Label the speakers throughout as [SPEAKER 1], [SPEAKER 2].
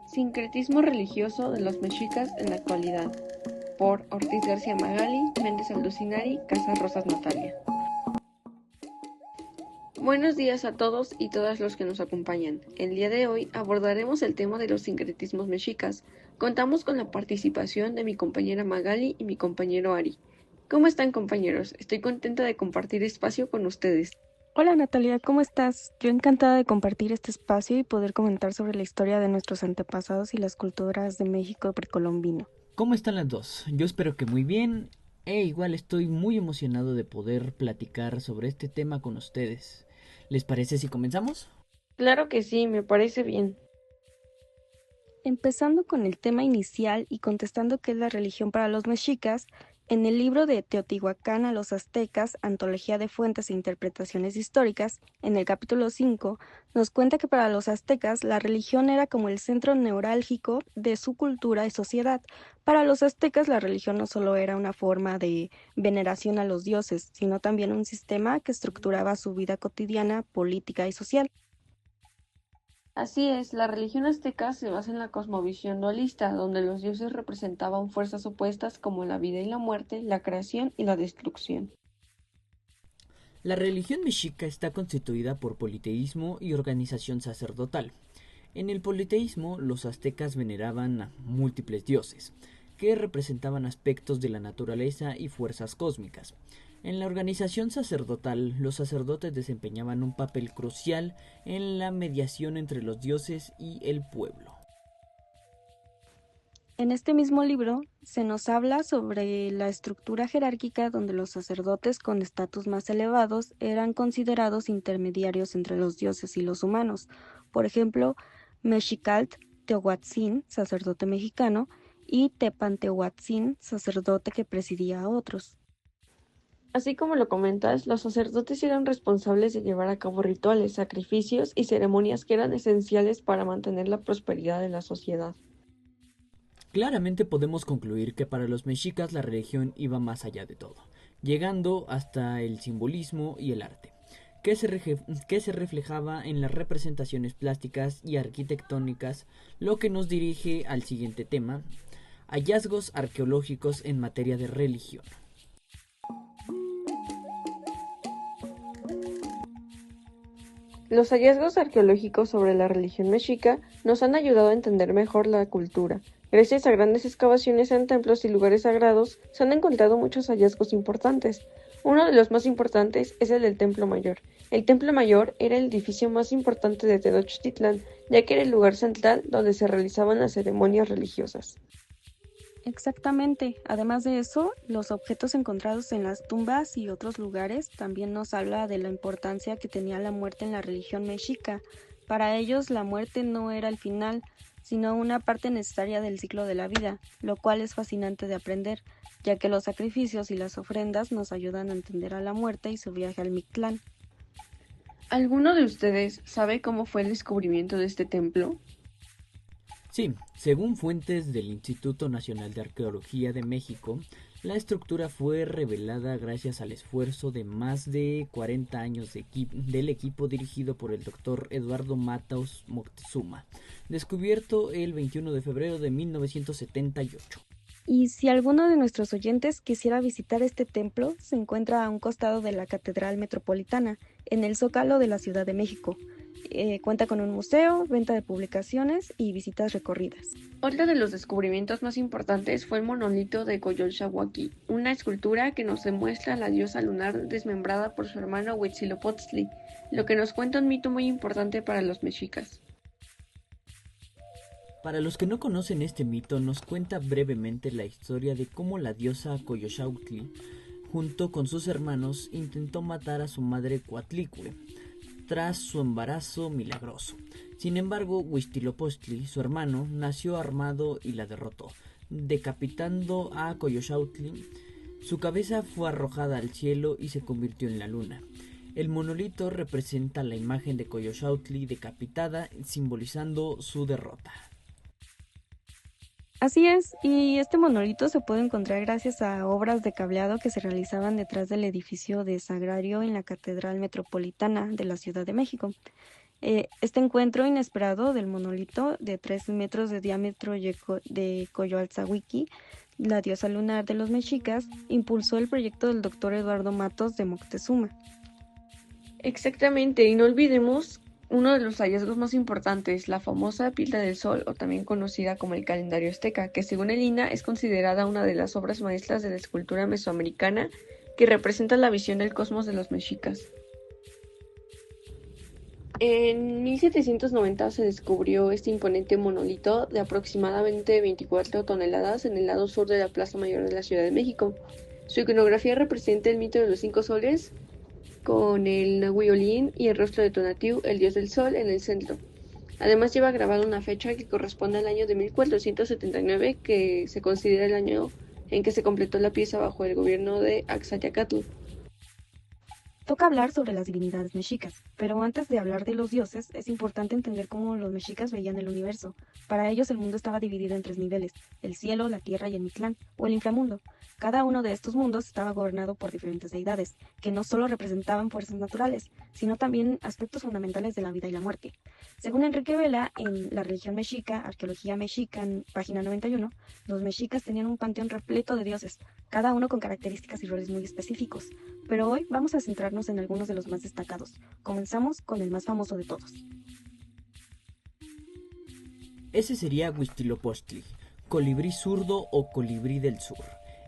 [SPEAKER 1] Sincretismo religioso de los mexicas en la actualidad, por Ortiz García Magali, Méndez Alducinari, Casa Rosas Natalia. Buenos días a todos y todas los que nos acompañan. El día de hoy abordaremos el tema de los sincretismos mexicas. Contamos con la participación de mi compañera Magali y mi compañero Ari. ¿Cómo están, compañeros? Estoy contenta de compartir espacio con ustedes.
[SPEAKER 2] Hola Natalia, ¿cómo estás? Yo encantada de compartir este espacio y poder comentar sobre la historia de nuestros antepasados y las culturas de México precolombino.
[SPEAKER 3] ¿Cómo están las dos? Yo espero que muy bien igual estoy muy emocionado de poder platicar sobre este tema con ustedes. ¿Les parece si comenzamos?
[SPEAKER 1] Claro que sí, me parece bien.
[SPEAKER 2] Empezando con el tema inicial y contestando qué es la religión para los mexicas, en el libro de Teotihuacán a los aztecas, Antología de Fuentes e Interpretaciones Históricas, en el capítulo 5, nos cuenta que para los aztecas la religión era como el centro neurálgico de su cultura y sociedad. Para los aztecas la religión no solo era una forma de veneración a los dioses, sino también un sistema que estructuraba su vida cotidiana, política y social.
[SPEAKER 1] Así es, la religión azteca se basa en la cosmovisión dualista, donde los dioses representaban fuerzas opuestas como la vida y la muerte, la creación y la destrucción.
[SPEAKER 3] La religión mexica está constituida por politeísmo y organización sacerdotal. En el politeísmo, los aztecas veneraban a múltiples dioses, que representaban aspectos de la naturaleza y fuerzas cósmicas. En la organización sacerdotal, los sacerdotes desempeñaban un papel crucial en la mediación entre los dioses y el pueblo.
[SPEAKER 2] En este mismo libro se nos habla sobre la estructura jerárquica donde los sacerdotes con estatus más elevados eran considerados intermediarios entre los dioses y los humanos. Por ejemplo, Mexicalt Teohuatzin, sacerdote mexicano, y Tepantehuatzin, sacerdote que presidía a otros.
[SPEAKER 1] Así como lo comentas, los sacerdotes eran responsables de llevar a cabo rituales, sacrificios y ceremonias que eran esenciales para mantener la prosperidad de la sociedad.
[SPEAKER 3] Claramente podemos concluir que para los mexicas la religión iba más allá de todo, llegando hasta el simbolismo y el arte, que se reflejaba en las representaciones plásticas y arquitectónicas, lo que nos dirige al siguiente tema: hallazgos arqueológicos en materia de religión.
[SPEAKER 1] Los hallazgos arqueológicos sobre la religión mexica nos han ayudado a entender mejor la cultura. Gracias a grandes excavaciones en templos y lugares sagrados, se han encontrado muchos hallazgos importantes. Uno de los más importantes es el del Templo Mayor. El Templo Mayor era el edificio más importante de Tenochtitlán, ya que era el lugar central donde se realizaban las ceremonias religiosas.
[SPEAKER 2] Exactamente. Además de eso, los objetos encontrados en las tumbas y otros lugares también nos habla de la importancia que tenía la muerte en la religión mexica. Para ellos, la muerte no era el final, sino una parte necesaria del ciclo de la vida, lo cual es fascinante de aprender, ya que los sacrificios y las ofrendas nos ayudan a entender a la muerte y su viaje al Mictlán.
[SPEAKER 1] ¿Alguno de ustedes sabe cómo fue el descubrimiento de este templo?
[SPEAKER 3] Sí, según fuentes del Instituto Nacional de Arqueología de México, la estructura fue revelada gracias al esfuerzo de más de 40 años del equipo dirigido por el doctor Eduardo Matos Moctezuma, descubierto el 21 de febrero de 1978.
[SPEAKER 2] Y si alguno de nuestros oyentes quisiera visitar este templo, se encuentra a un costado de la Catedral Metropolitana, en el Zócalo de la Ciudad de México. Cuenta con un museo, venta de publicaciones y visitas recorridas.
[SPEAKER 1] Otro de los descubrimientos más importantes fue el monolito de Coyolxauhqui, una escultura que nos demuestra a la diosa lunar desmembrada por su hermano Huitzilopochtli, lo que nos cuenta un mito muy importante para los mexicas.
[SPEAKER 3] Para los que no conocen este mito, nos cuenta brevemente la historia de cómo la diosa Coyolxauhqui, junto con sus hermanos, intentó matar a su madre Coatlicue tras su embarazo milagroso. Sin embargo, Huitzilopochtli, su hermano, nació armado y la derrotó, decapitando a Coyolxauhqui. Su cabeza fue arrojada al cielo y se convirtió en la luna. El monolito representa la imagen de Coyolxauhqui decapitada, simbolizando su derrota.
[SPEAKER 2] Así es, y este monolito se puede encontrar gracias a obras de cableado que se realizaban detrás del edificio de Sagrario en la Catedral Metropolitana de la Ciudad de México. Este encuentro inesperado del monolito de 3 metros de diámetro de Coyoalzahuiqui, la diosa lunar de los mexicas, impulsó el proyecto del doctor Eduardo Matos de Moctezuma.
[SPEAKER 1] Exactamente, y no olvidemos uno de los hallazgos más importantes, la famosa Pila del Sol, o también conocida como el calendario azteca, que según el INA es considerada una de las obras maestras de la escultura mesoamericana que representa la visión del cosmos de los mexicas. En 1790 se descubrió este imponente monolito de aproximadamente 24 toneladas en el lado sur de la Plaza Mayor de la Ciudad de México. Su iconografía representa el mito de los 5 soles, con el Nahui-Olin y el rostro de Tonatiuh, el dios del sol, en el centro. Además lleva grabada una fecha que corresponde al año de 1479, que se considera el año en que se completó la pieza bajo el gobierno de Axayacatl.
[SPEAKER 2] Toca hablar sobre las divinidades mexicas, pero antes de hablar de los dioses, es importante entender cómo los mexicas veían el universo. Para ellos el mundo estaba dividido en 3 niveles, el cielo, la tierra y el Mictlán, o el inframundo. Cada uno de estos mundos estaba gobernado por diferentes deidades, que no solo representaban fuerzas naturales, sino también aspectos fundamentales de la vida y la muerte. Según Enrique Vela, en La religión mexica, Arqueología mexica, página 91, los mexicas tenían un panteón repleto de dioses, cada uno con características y roles muy específicos. Pero hoy vamos a centrarnos en algunos de los más destacados. Comenzamos con el más famoso de todos.
[SPEAKER 3] Ese sería Huitzilopochtli, colibrí zurdo o colibrí del sur.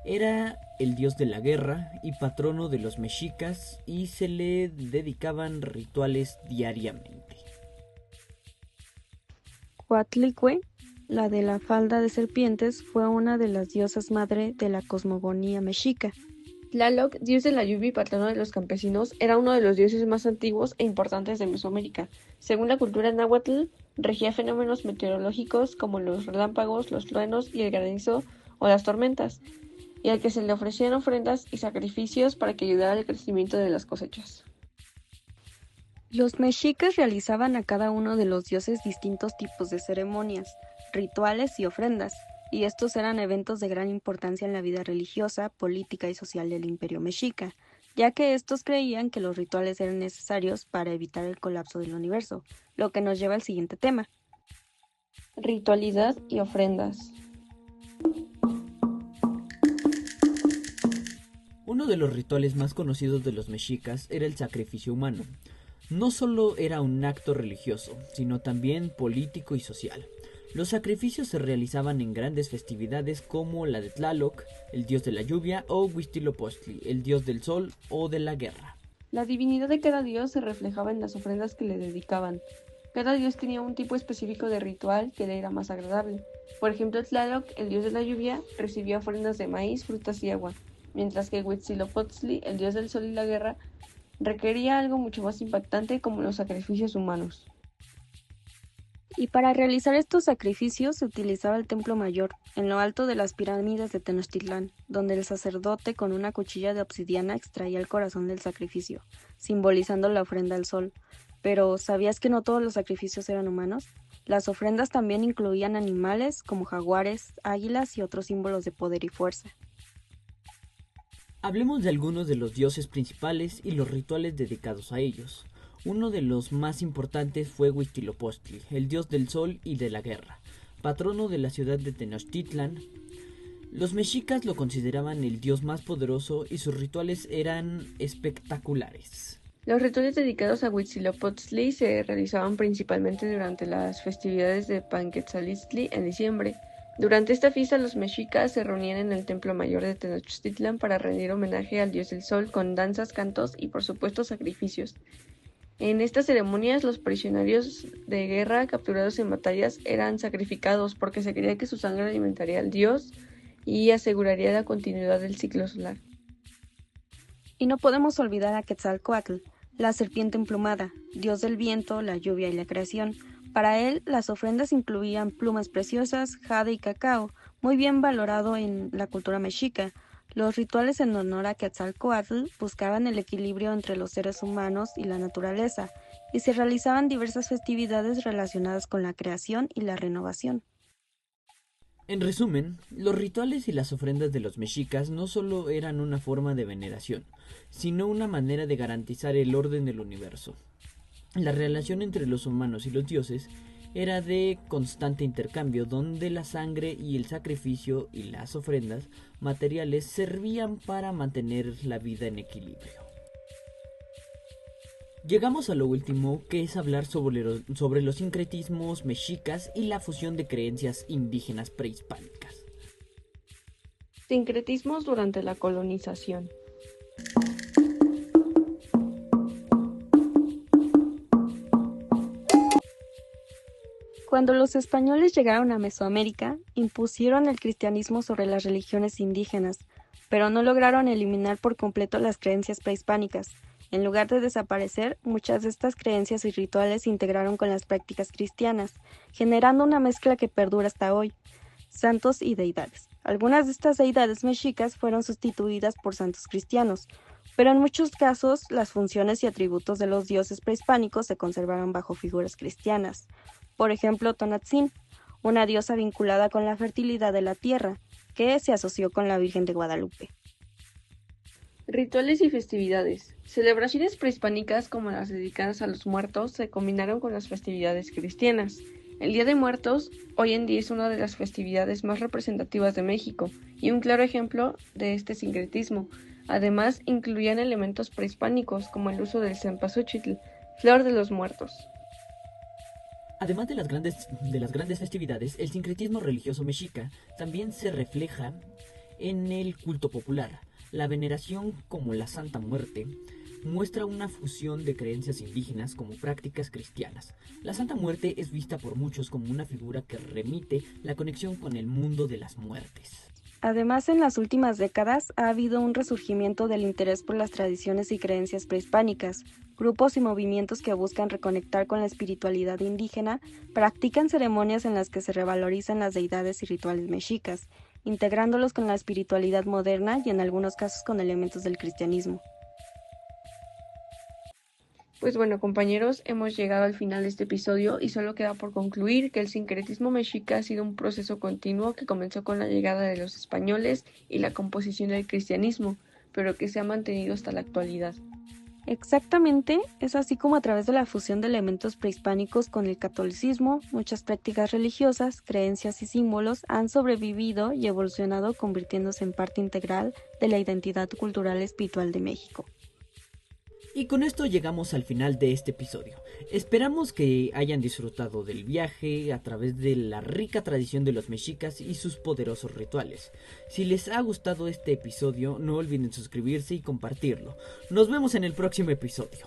[SPEAKER 3] Era el dios de la guerra y patrono de los mexicas y se le dedicaban rituales diariamente.
[SPEAKER 2] Coatlicue, la de la falda de serpientes, fue una de las diosas madre de la cosmogonía mexica.
[SPEAKER 1] Tlaloc, dios de la lluvia y patrono de los campesinos, era uno de los dioses más antiguos e importantes de Mesoamérica. Según la cultura náhuatl, regía fenómenos meteorológicos como los relámpagos, los truenos y el granizo o las tormentas, y al que se le ofrecían ofrendas y sacrificios para que ayudara al crecimiento de las cosechas.
[SPEAKER 2] Los mexicas realizaban a cada uno de los dioses distintos tipos de ceremonias, rituales y ofrendas, y estos eran eventos de gran importancia en la vida religiosa, política y social del Imperio mexica, ya que estos creían que los rituales eran necesarios para evitar el colapso del universo, lo que nos lleva al siguiente tema.
[SPEAKER 1] Ritualidad y ofrendas.
[SPEAKER 3] Uno de los rituales más conocidos de los mexicas era el sacrificio humano. No solo era un acto religioso, sino también político y social. Los sacrificios se realizaban en grandes festividades como la de Tlaloc, el dios de la lluvia, o Huitzilopochtli, el dios del sol o de la guerra.
[SPEAKER 1] La divinidad de cada dios se reflejaba en las ofrendas que le dedicaban. Cada dios tenía un tipo específico de ritual que le era más agradable. Por ejemplo, Tlaloc, el dios de la lluvia, recibía ofrendas de maíz, frutas y agua, mientras que Huitzilopochtli, el dios del sol y la guerra, requería algo mucho más impactante como los sacrificios humanos.
[SPEAKER 2] Y para realizar estos sacrificios se utilizaba el Templo Mayor, en lo alto de las pirámides de Tenochtitlán, donde el sacerdote con una cuchilla de obsidiana extraía el corazón del sacrificio, simbolizando la ofrenda al sol. Pero, ¿sabías que no todos los sacrificios eran humanos? Las ofrendas también incluían animales como jaguares, águilas y otros símbolos de poder y fuerza.
[SPEAKER 3] Hablemos de algunos de los dioses principales y los rituales dedicados a ellos. Uno de los más importantes fue Huitzilopochtli, el dios del sol y de la guerra, patrono de la ciudad de Tenochtitlán. Los mexicas lo consideraban el dios más poderoso y sus rituales eran espectaculares.
[SPEAKER 1] Los rituales dedicados a Huitzilopochtli se realizaban principalmente durante las festividades de Panquetzalistli en diciembre. Durante esta fiesta los mexicas se reunían en el Templo Mayor de Tenochtitlán para rendir homenaje al dios del sol con danzas, cantos y por supuesto sacrificios. En estas ceremonias los prisioneros de guerra capturados en batallas eran sacrificados porque se creía que su sangre alimentaría al dios y aseguraría la continuidad del ciclo solar.
[SPEAKER 2] Y no podemos olvidar a Quetzalcóatl, la serpiente emplumada, dios del viento, la lluvia y la creación. Para él, las ofrendas incluían plumas preciosas, jade y cacao, muy bien valorado en la cultura mexica. Los rituales en honor a Quetzalcóatl buscaban el equilibrio entre los seres humanos y la naturaleza, y se realizaban diversas festividades relacionadas con la creación y la renovación.
[SPEAKER 3] En resumen, los rituales y las ofrendas de los mexicas no solo eran una forma de veneración, sino una manera de garantizar el orden del universo. La relación entre los humanos y los dioses era de constante intercambio, donde la sangre y el sacrificio y las ofrendas materiales servían para mantener la vida en equilibrio. Llegamos a lo último, que es hablar sobre los sincretismos mexicas y la fusión de creencias indígenas prehispánicas.
[SPEAKER 1] Sincretismos durante la colonización.
[SPEAKER 2] Cuando los españoles llegaron a Mesoamérica, impusieron el cristianismo sobre las religiones indígenas, pero no lograron eliminar por completo las creencias prehispánicas. En lugar de desaparecer, muchas de estas creencias y rituales se integraron con las prácticas cristianas, generando una mezcla que perdura hasta hoy. Santos y deidades. Algunas de estas deidades mexicas fueron sustituidas por santos cristianos, pero en muchos casos las funciones y atributos de los dioses prehispánicos se conservaron bajo figuras cristianas. Por ejemplo, Tonantzin, una diosa vinculada con la fertilidad de la tierra, que se asoció con la Virgen de Guadalupe.
[SPEAKER 1] Rituales y festividades. Celebraciones prehispánicas como las dedicadas a los muertos se combinaron con las festividades cristianas. El Día de Muertos hoy en día es una de las festividades más representativas de México y un claro ejemplo de este sincretismo. Además, incluían elementos prehispánicos como el uso del cempasúchitl, flor de los muertos.
[SPEAKER 3] Además de las grandes festividades, el sincretismo religioso mexica también se refleja en el culto popular. La veneración como la Santa Muerte muestra una fusión de creencias indígenas como prácticas cristianas. La Santa Muerte es vista por muchos como una figura que remite la conexión con el mundo de las muertes.
[SPEAKER 2] Además, en las últimas décadas ha habido un resurgimiento del interés por las tradiciones y creencias prehispánicas. Grupos y movimientos que buscan reconectar con la espiritualidad indígena practican ceremonias en las que se revalorizan las deidades y rituales mexicas, integrándolos con la espiritualidad moderna y en algunos casos con elementos del cristianismo.
[SPEAKER 1] Pues bueno, compañeros, hemos llegado al final de este episodio y solo queda por concluir que el sincretismo mexica ha sido un proceso continuo que comenzó con la llegada de los españoles y la composición del cristianismo, pero que se ha mantenido hasta la actualidad.
[SPEAKER 2] Exactamente, es así como a través de la fusión de elementos prehispánicos con el catolicismo, muchas prácticas religiosas, creencias y símbolos han sobrevivido y evolucionado convirtiéndose en parte integral de la identidad cultural y espiritual de México.
[SPEAKER 3] Y con esto llegamos al final de este episodio. Esperamos que hayan disfrutado del viaje a través de la rica tradición de los mexicas y sus poderosos rituales. Si les ha gustado este episodio, no olviden suscribirse y compartirlo. Nos vemos en el próximo episodio.